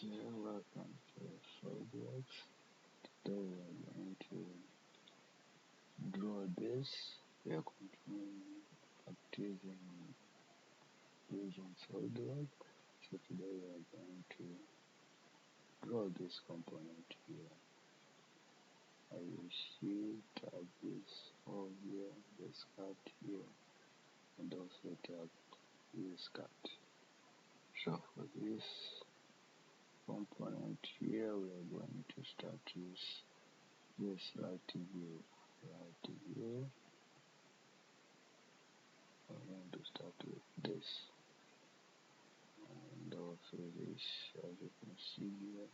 Okay, welcome to Solidworks. Today we are going to draw this. We are continuing practicing using Solidworks. So today we are going to draw this component here. I will see tag this hole here, this cut here, and also tag this cut. So for this component here, we are going to start with this right view. I'm going to start with this, and also this, as you can see here.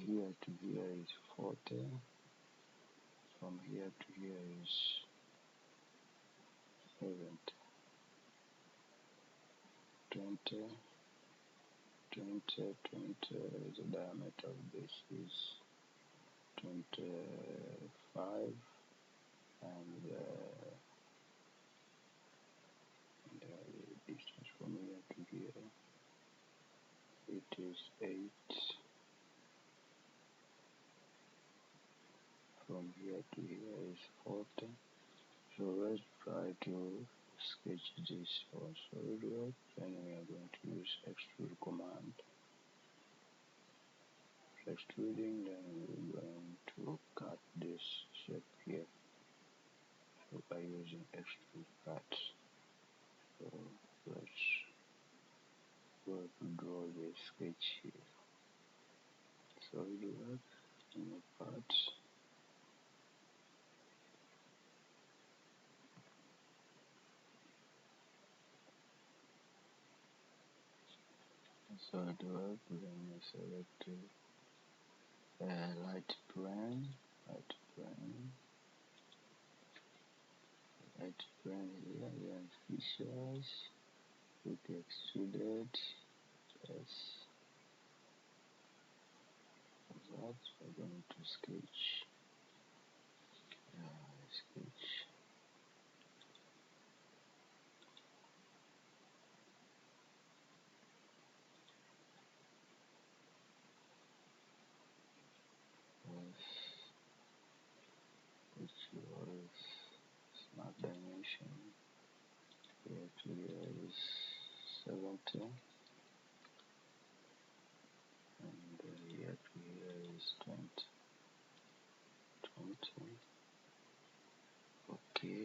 Here to here is 40. From here to here is 70. 20. The diameter of this is 25, and the distance from here to here, it is 8. From here to here is 40. So let's try to sketch this on Solidworks, and we are going to use extrude command. Extruding, then we're going to cut this shape here. So by using extrude cut. So let's go to draw the sketch here. Solidworks, new parts. Solidworks, then we select light plane here, then features, quick extruded, yes. For that, we're going to sketch, which was smart dimension. Here to here is 70, and here to here is 20. Okay.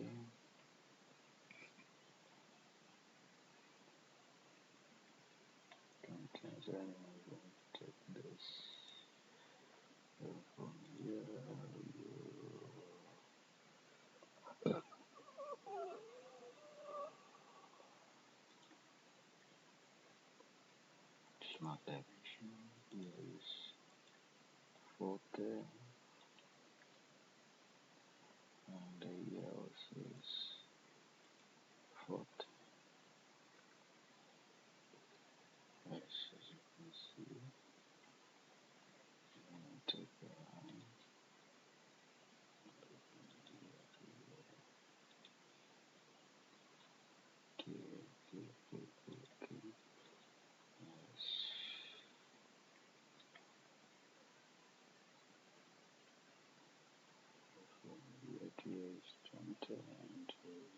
And then I'm going to take this from here. Smart dimension. Here is 40, and here also is 40. Yes, as you can see. And take a line. Okay. Yes. From here to here is 20, and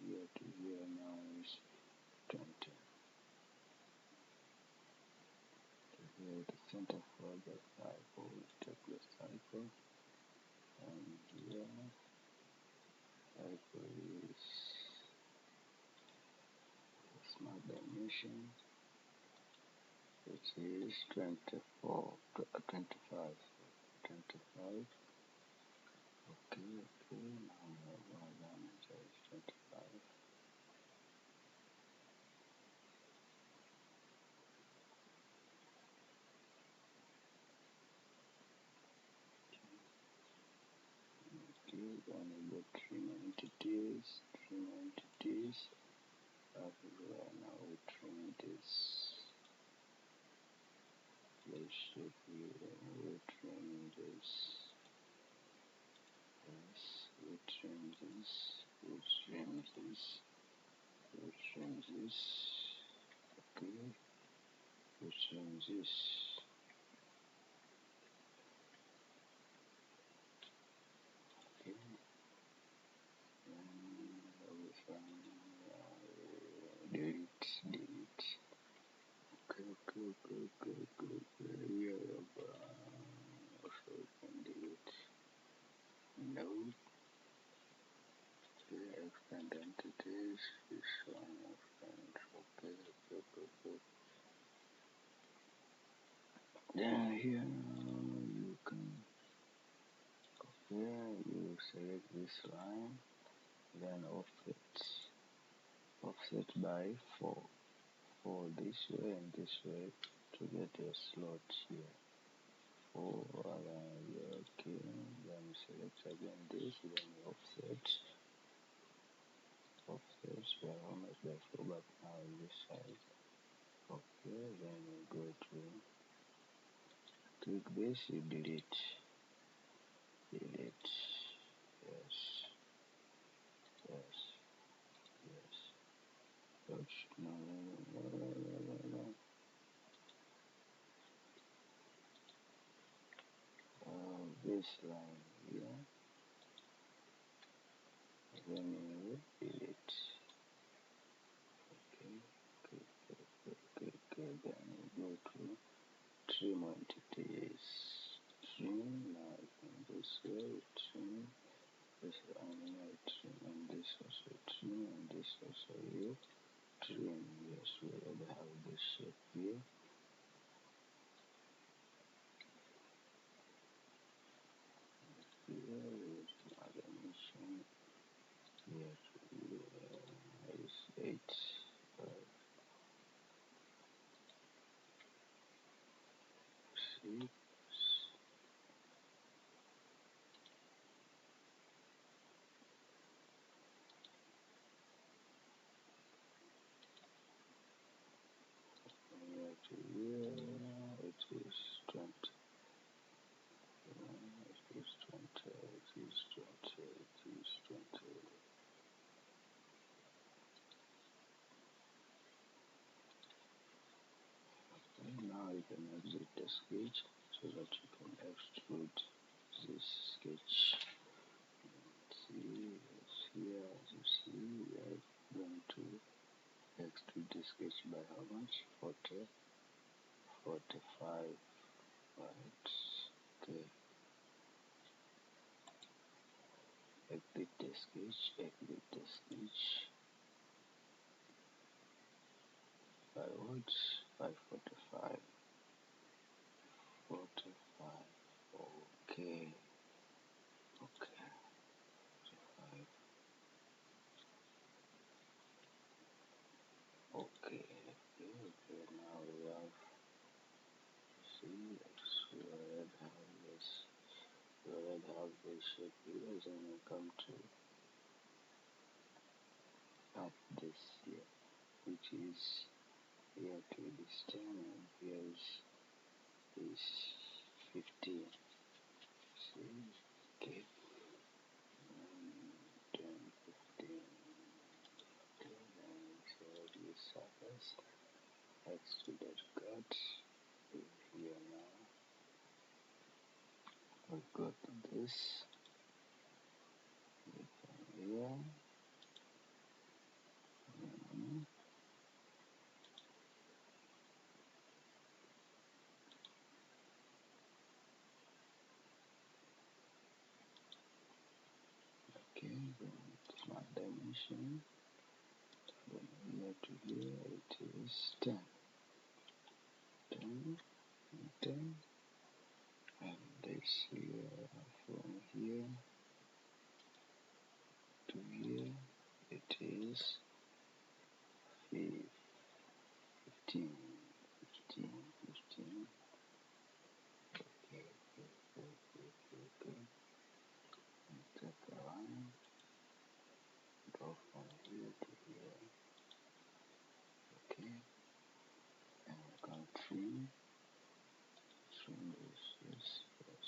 here to here now is 20. Here the center for the cycle, we take the cycle, and here cycle is smart dimension, which is 25. Okay, now we have our diameter is 25. Okay, then we go trim entities, everywhere. Now we trim this shape here, we trim this. Yes, we trim this, okay, we trim this. Here we go. So we can delete node. Extend entities. This one extend. Okay. Then here you can you select this line, then offset by 4 this way and this way to get a slot here. 4 okay, then select again this, then offset we are almost by 4, but now this side. Okay, then you go to click this, you delete, yes, oops, no, this line here, then you delete. Okay, then you go to trim entities, now you can this way, trim this animal, trim, and this also trim, and this also you trim. Yes, we already have this shape here. Here is another mission. Yes, is 8, 5, 6. Here to here, it is 20. It is 20. It is 20. It is 20. Now you can exit the sketch so that you can extrude this sketch. See, here as you see, we are going to extrude the sketch by how much? 40, 45, right? Okay. Exit the sketch, by what? By 45. 45. Okay. 45. Okay. Now we have, see, we already have this. We already have this shape here, then we come to add this here, which is here to this 10 and here is 15. See, okay. 10, 15. Okay, then select this surface, extruded cut. Here now, we got this. Here. Okay, then smart dimension. From here to here, it is 10. 10, and this here, from here to here, it is 15. 15. Okay. And take a line, go from here to here. Okay, and we can trim this, yes.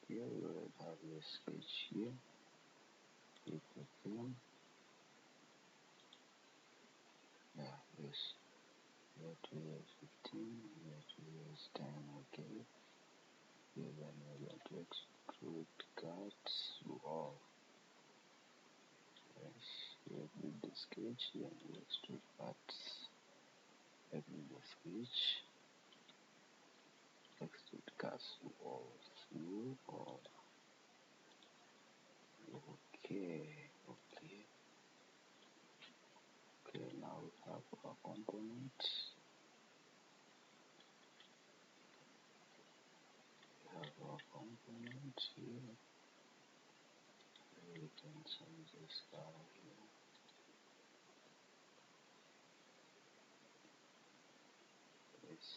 Here we already have the sketch here. Click OK. Yeah, this. Here to here is 15, here to here is 10, okay. Here then we're going to extrude cuts all. Yes, here with the sketch, then we extrude cuts. switch extrude castle or through or okay, now we have our component. Here. We can change this color here. This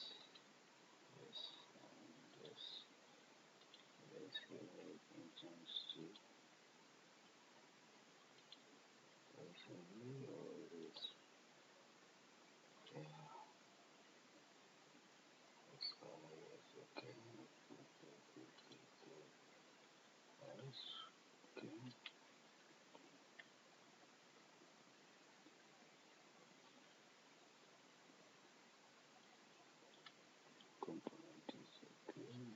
and this here we can change to this or this. Yeah, this color is okay. Yes, okay. Component is okay.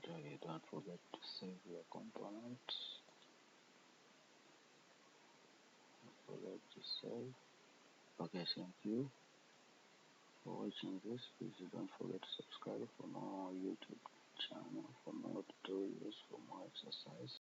Okay, don't forget to save your component. Don't forget to save. Okay, thank you for watching this. Please don't forget to subscribe for more YouTube channel, for more tutorials, for more exercise.